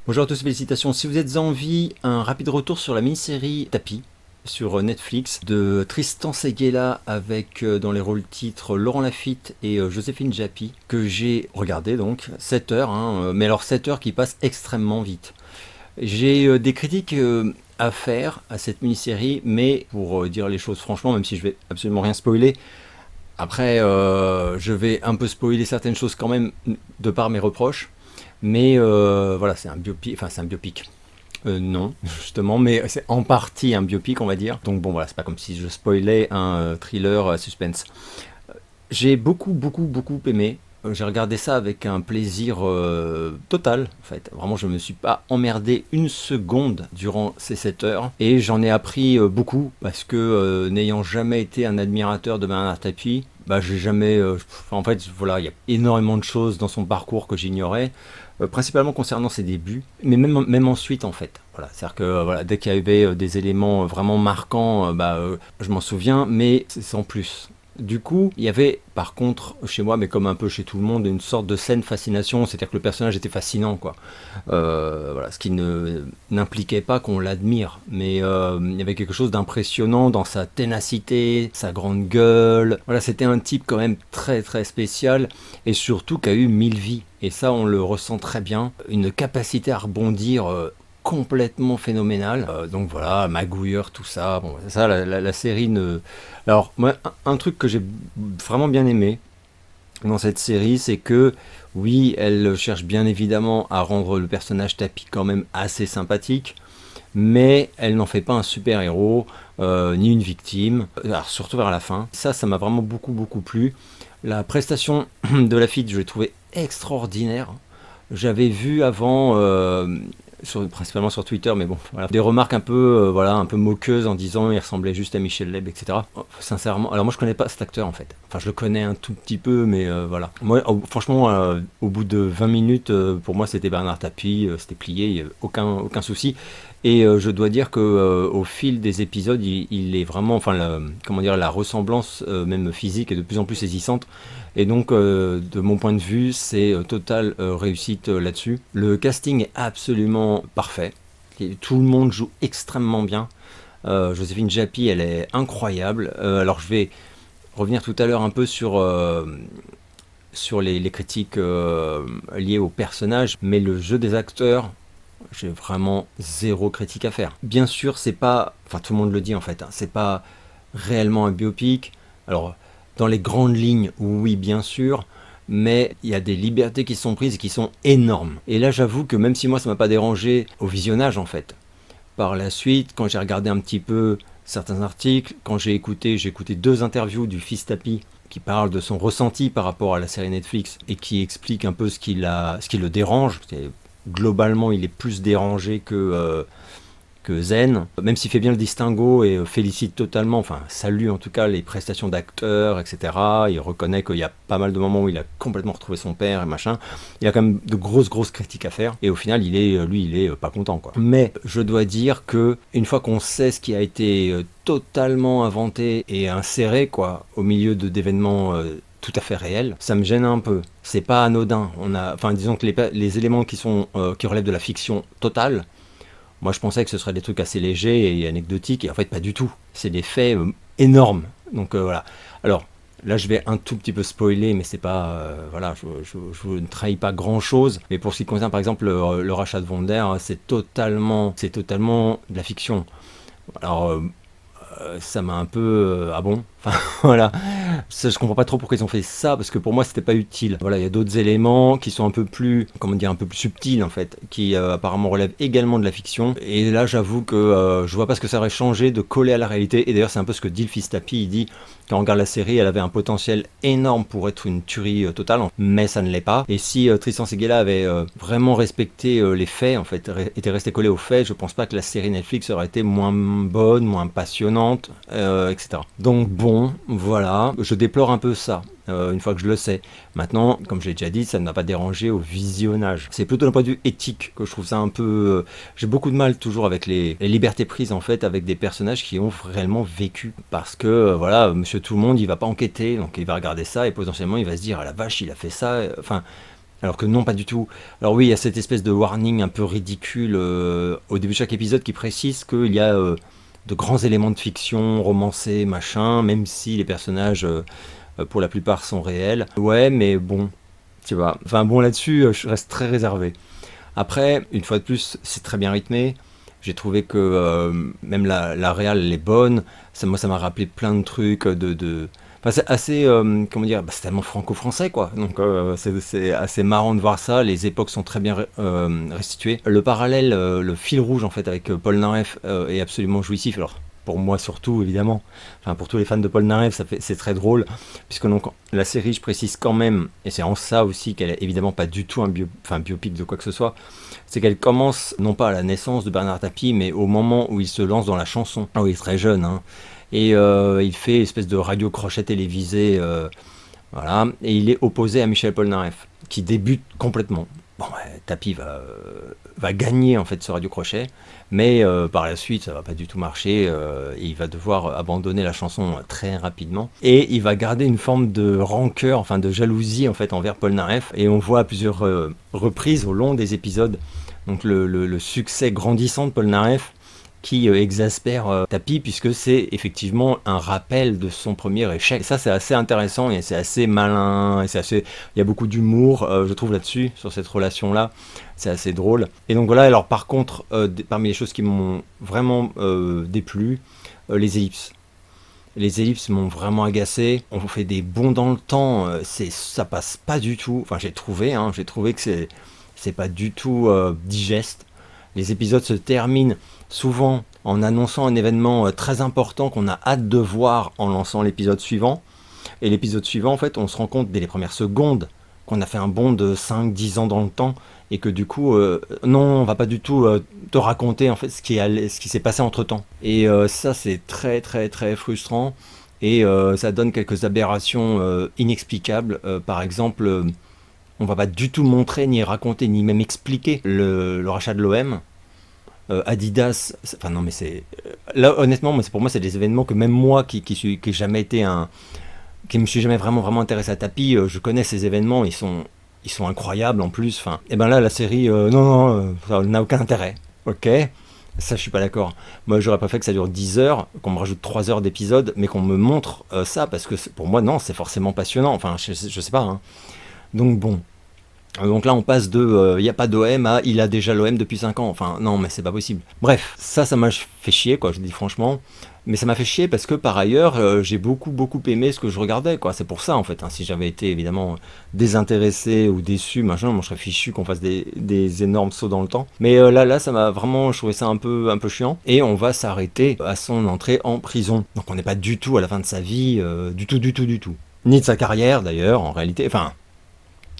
Bonjour à tous, félicitations. Si vous êtes en vie, un rapide retour sur la mini-série Tapis sur Netflix de Tristan Seguela avec dans les rôles titres Laurent Lafitte et Joséphine Japy que j'ai regardé donc 7 heures, mais alors 7 heures qui passent extrêmement vite. J'ai des critiques à faire à cette mini-série, mais pour dire les choses franchement, même si je vais absolument rien spoiler, après je vais un peu spoiler certaines choses quand même de par mes reproches. Mais voilà, c'est un biopic, enfin c'est un biopic. Non, justement, mais c'est en partie un biopic, on va dire. Donc bon, voilà, c'est pas comme si je spoilais un thriller suspense. J'ai beaucoup aimé. J'ai regardé ça avec un plaisir total, en fait. Vraiment, je me suis pas emmerdé une seconde durant ces 7 heures. Et j'en ai appris beaucoup, parce que n'ayant jamais été un admirateur de Bernard Tapie, bah j'ai jamais... en fait, voilà, il y a énormément de choses dans son parcours que j'ignorais. Principalement concernant ses débuts, mais même ensuite en fait. Voilà, c'est-à-dire que voilà, dès qu'il y avait des éléments vraiment marquants, je m'en souviens, mais c'est sans plus. Du coup, il y avait par contre chez moi, mais comme un peu chez tout le monde, une sorte de saine fascination, c'est-à-dire que le personnage était fascinant, quoi. Voilà, ce qui n'impliquait pas qu'on l'admire, mais il y avait quelque chose d'impressionnant dans sa ténacité, sa grande gueule. Voilà, c'était un type quand même très spécial et surtout qui a eu 1000 vies. Et ça, on le ressent très bien. Une capacité à rebondir complètement phénoménale. Donc voilà, magouilleur, tout ça. Bon, ça, la série ne... Alors, moi, un truc que j'ai vraiment bien aimé dans cette série, c'est que, oui, elle cherche bien évidemment à rendre le personnage Tapie quand même assez sympathique, mais elle n'en fait pas un super-héros, ni une victime, alors, surtout vers la fin. Ça m'a vraiment beaucoup plu. La prestation de Lafitte, je l'ai trouvée extraordinaire. J'avais vu avant, principalement sur Twitter, mais bon, voilà, des remarques un peu, voilà, un peu moqueuses en disant il ressemblait juste à Michel Leb, etc. Sincèrement, alors moi je connais pas cet acteur en fait. Enfin, je le connais un tout petit peu, mais voilà. Moi, franchement, au bout de 20 minutes, pour moi c'était Bernard Tapie, c'était plié, aucun souci. Et je dois dire que au fil des épisodes, il est vraiment, enfin, comment dire, la ressemblance même physique est de plus en plus saisissante. Et donc, de mon point de vue, c'est totale réussite là-dessus. Le casting est absolument parfait. Tout le monde joue extrêmement bien. Joséphine Japy, elle est incroyable. Alors, je vais revenir tout à l'heure un peu sur les critiques liées au personnage, mais le jeu des acteurs, j'ai vraiment zéro critique à faire. Bien sûr, c'est pas, enfin tout le monde le dit en fait, c'est pas réellement un biopic. Alors, dans les grandes lignes, oui, bien sûr, mais il y a des libertés qui sont prises et qui sont énormes. Et là, j'avoue que même si moi, ça m'a pas dérangé au visionnage en fait. Par la suite, quand j'ai regardé un petit peu certains articles, quand j'ai écouté 2 interviews du fils Tapie qui parle de son ressenti par rapport à la série Netflix et qui explique un peu ce qui le dérange. Globalement, il est plus dérangé que zen, même s'il fait bien le distinguo et félicite totalement, enfin salue en tout cas les prestations d'acteurs, etc. Il reconnaît qu'il y a pas mal de moments où il a complètement retrouvé son père et machin. Il a quand même de grosses critiques à faire et au final il est pas content, quoi. Mais je dois dire que une fois qu'on sait ce qui a été totalement inventé et inséré, quoi, au milieu d'événements tout à fait réels, ça me gêne un peu. C'est pas anodin. Enfin, disons que les éléments qui relèvent de la fiction totale, moi, je pensais que ce serait des trucs assez légers et anecdotiques, et en fait, pas du tout. C'est des faits énormes. Donc voilà. Alors, là, je vais un tout petit peu spoiler, mais c'est pas... voilà, je ne trahis pas grand-chose. Mais pour ce qui concerne, par exemple, le rachat de Wonder, c'est totalement de la fiction. Alors, ça m'a un peu... ah bon. Enfin, voilà. Je comprends pas trop pourquoi ils ont fait ça, parce que pour moi, c'était pas utile. Voilà, il y a d'autres éléments qui sont un peu plus, comment dire, un peu plus subtils, en fait, qui apparemment relèvent également de la fiction. Et là, j'avoue que je vois pas ce que ça aurait changé de coller à la réalité. Et d'ailleurs, c'est un peu ce que dit le fils Tapie. Il dit, quand on regarde la série, elle avait un potentiel énorme pour être une tuerie totale, mais ça ne l'est pas. Et si Tristan Seguela avait vraiment respecté les faits, en fait, était resté collé aux faits, je pense pas que la série Netflix aurait été moins bonne, moins passionnante, etc. Donc bon, voilà, je déplore un peu ça, une fois que je le sais. Maintenant, comme je l'ai déjà dit, ça ne m'a pas dérangé au visionnage. C'est plutôt d'un point de vue éthique que je trouve ça un peu... j'ai beaucoup de mal toujours avec les libertés prises, en fait, avec des personnages qui ont réellement vécu. Parce que, voilà, monsieur tout le monde, il va pas enquêter, donc il va regarder ça et potentiellement il va se dire, ah la vache, il a fait ça. Enfin, Alors que non, pas du tout. Alors oui, il y a cette espèce de warning un peu ridicule au début de chaque épisode qui précise qu'il y a de grands éléments de fiction, romancés, machin, même si les personnages, pour la plupart, sont réels. Ouais, mais bon, tu vois. Enfin bon, là-dessus, je reste très réservé. Après, une fois de plus, c'est très bien rythmé. J'ai trouvé que même la réal, elle est bonne. Moi, ça m'a rappelé plein de trucs Enfin, c'est assez, comment dire, c'est tellement franco-français, quoi. Donc, c'est assez marrant de voir ça. Les époques sont très bien restituées. Le parallèle, le fil rouge, en fait, avec Paul Naref est absolument jouissif. Alors, pour moi surtout, évidemment. Enfin, pour tous les fans de Paul Naref, c'est très drôle. Puisque donc, la série, je précise quand même, et c'est en ça aussi qu'elle est évidemment pas du tout un biopic de quoi que ce soit, c'est qu'elle commence, non pas à la naissance de Bernard Tapie, mais au moment où il se lance dans la chanson. Ah oui, il est très jeune, hein. Et il fait une espèce de radio-crochet télévisé, voilà, et il est opposé à Michel Polnareff, qui débute complètement. Bon, ouais, Tapi va gagner en fait ce radio-crochet, mais par la suite ça va pas du tout marcher, et il va devoir abandonner la chanson très rapidement, et il va garder une forme de rancœur, enfin de jalousie en fait envers Polnareff, et on voit à plusieurs reprises au long des épisodes donc le succès grandissant de Polnareff qui exaspère Tapi, puisque c'est effectivement un rappel de son premier échec. Et ça, c'est assez intéressant et c'est assez malin, et il y a beaucoup d'humour, je trouve, là-dessus, sur cette relation-là. C'est assez drôle. Et donc voilà, alors par contre, parmi les choses qui m'ont vraiment déplu, les ellipses. Les ellipses m'ont vraiment agacé. On fait des bonds dans le temps, ça passe pas du tout. Enfin, j'ai trouvé que c'est pas du tout digeste. Les épisodes se terminent souvent en annonçant un événement très important qu'on a hâte de voir en lançant l'épisode suivant. Et l'épisode suivant, en fait, on se rend compte dès les premières secondes qu'on a fait un bond de 5-10 ans dans le temps, et que du coup, non, on va pas du tout te raconter en fait ce qui s'est passé entre temps. Et ça, c'est très très très frustrant, et ça donne quelques aberrations inexplicables. Par exemple, on va pas du tout montrer, ni raconter, ni même expliquer le rachat de l'OM. Adidas, enfin non mais c'est là honnêtement, pour moi c'est des événements que même moi qui jamais été qui me suis jamais vraiment intéressé à Tapi, je connais ces événements, ils sont incroyables en plus. Enfin, et ben là la série, non, ça n'a aucun intérêt. Ok, ça je suis pas d'accord. Moi j'aurais préféré que ça dure 10 heures, qu'on me rajoute 3 heures d'épisode, mais qu'on me montre ça, parce que pour moi non, c'est forcément passionnant. Enfin je sais pas, hein. Donc bon. Donc là, on passe de il n'y a pas d'OM à il a déjà l'OM depuis 5 ans. Enfin, non, mais c'est pas possible. Bref, ça m'a fait chier, quoi, je dis franchement. Mais ça m'a fait chier parce que par ailleurs, j'ai beaucoup aimé ce que je regardais, quoi. C'est pour ça, en fait, hein. Si j'avais été évidemment désintéressé ou déçu, machin, moi je serais fichu qu'on fasse des énormes sauts dans le temps. Mais là, ça m'a vraiment, je trouvais ça un peu chiant. Et on va s'arrêter à son entrée en prison. Donc on n'est pas du tout à la fin de sa vie, du tout. Ni de sa carrière, d'ailleurs, en réalité. Enfin.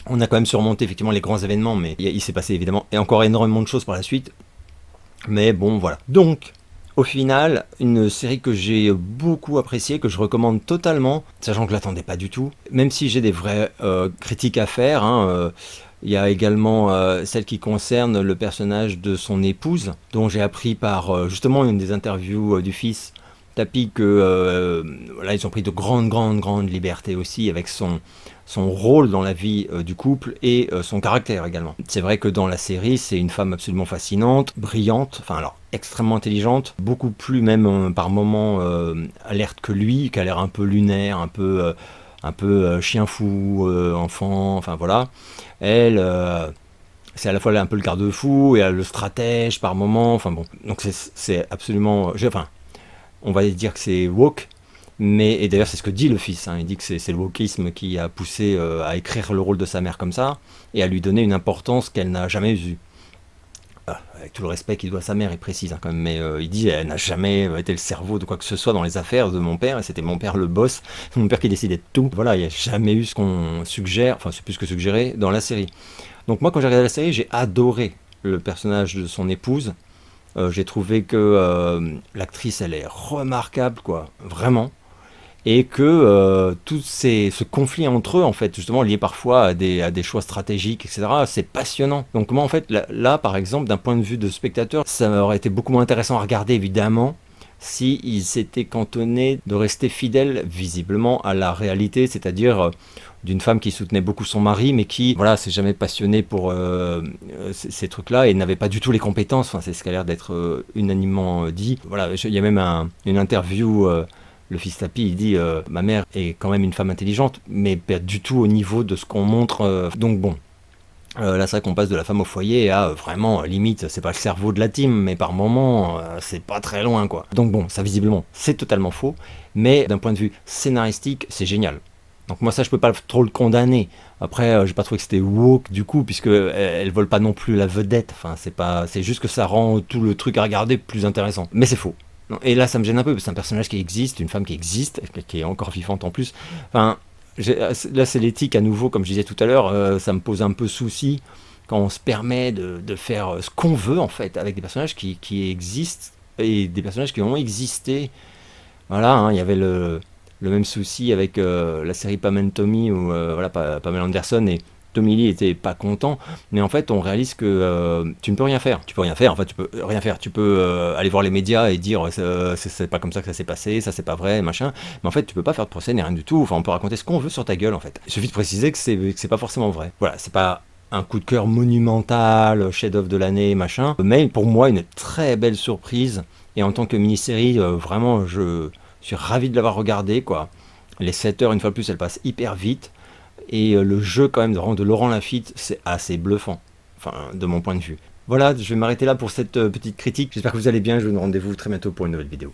On a quand même surmonté effectivement les grands événements, mais il s'est passé évidemment et encore énormément de choses par la suite. Mais bon, voilà. Donc, au final, une série que j'ai beaucoup appréciée, que je recommande totalement, sachant que je l'attendais pas du tout. Même si j'ai des vraies critiques à faire, hein, il y a également celle qui concerne le personnage de son épouse, dont j'ai appris par justement une des interviews du fils Tapi que voilà, ils ont pris de grandes libertés aussi avec son rôle dans la vie du couple et son caractère également. C'est vrai que dans la série, c'est une femme absolument fascinante, brillante, enfin alors extrêmement intelligente, beaucoup plus même par moments alerte que lui, qui a l'air un peu lunaire, un peu chien fou, enfant, enfin voilà. Elle, c'est à la fois un peu le garde-fou et le stratège par moments, enfin bon. Donc c'est absolument... Enfin, on va dire que c'est woke, et d'ailleurs c'est ce que dit le fils, hein. Il dit que c'est le wokisme qui a poussé à écrire le rôle de sa mère comme ça, et à lui donner une importance qu'elle n'a jamais eue. Avec tout le respect qu'il doit à sa mère, il précise, hein, quand même, mais il dit elle n'a jamais été le cerveau de quoi que ce soit dans les affaires de mon père, et c'était mon père le boss, c'est mon père qui décidait de tout. Voilà, il n'y a jamais eu ce qu'on suggère, enfin c'est plus que suggéré dans la série. Donc moi quand j'ai regardé la série, j'ai adoré le personnage de son épouse. J'ai trouvé que l'actrice, elle est remarquable, quoi, vraiment. Et que ce conflit entre eux, en fait, justement, lié parfois à des choix stratégiques, etc., c'est passionnant. Donc moi, en fait, là par exemple, d'un point de vue de spectateur, ça aurait été beaucoup moins intéressant à regarder, évidemment, si ils s'étaient cantonnés de rester fidèles visiblement à la réalité, c'est-à-dire d'une femme qui soutenait beaucoup son mari, mais qui, voilà, s'est jamais passionnée pour ces trucs-là et n'avait pas du tout les compétences. Enfin, c'est ce qui a l'air d'être unanimement dit. Voilà, il y a même une interview. Le fils Tapi, il dit ma mère est quand même une femme intelligente, mais pas du tout au niveau de ce qu'on montre. Donc bon. Là, c'est vrai qu'on passe de la femme au foyer à vraiment, limite, c'est pas le cerveau de la team, mais par moment, c'est pas très loin, quoi. Donc bon, ça visiblement, c'est totalement faux, mais d'un point de vue scénaristique, c'est génial. Donc moi, ça, je peux pas trop le condamner. Après, j'ai pas trouvé que c'était woke du coup, puisque elles vole pas non plus la vedette. Enfin, c'est juste que ça rend tout le truc à regarder plus intéressant. Mais c'est faux. Non, et là, ça me gêne un peu, parce que c'est un personnage qui existe, une femme qui existe, qui est encore vivante en plus. Enfin, là, c'est l'éthique à nouveau, comme je disais tout à l'heure, ça me pose un peu souci quand on se permet de faire ce qu'on veut en fait avec des personnages qui existent et des personnages qui ont existé. Voilà, hein, il y avait le même souci avec la série Pam and Tommy où voilà, Pamela Anderson et Tommy Lee était pas content, mais en fait on réalise que tu ne peux rien faire. Tu peux rien faire, enfin tu peux rien faire. Tu peux aller voir les médias et dire c'est pas comme ça que ça s'est passé, ça c'est pas vrai, machin. Mais en fait tu peux pas faire de procès ni rien du tout. Enfin on peut raconter ce qu'on veut sur ta gueule en fait. Il suffit de préciser que c'est pas forcément vrai. Voilà, c'est pas un coup de cœur monumental, chef-d'œuvre de l'année, machin, mais pour moi une très belle surprise. Et en tant que mini-série, vraiment je suis ravi de l'avoir regardé quoi. Les 7 heures, une fois de plus, elles passent hyper vite. Et le jeu quand même de Laurent Lafitte, c'est assez bluffant, enfin de mon point de vue. Voilà, je vais m'arrêter là pour cette petite critique. J'espère que vous allez bien, je vous donne rendez-vous très bientôt pour une nouvelle vidéo.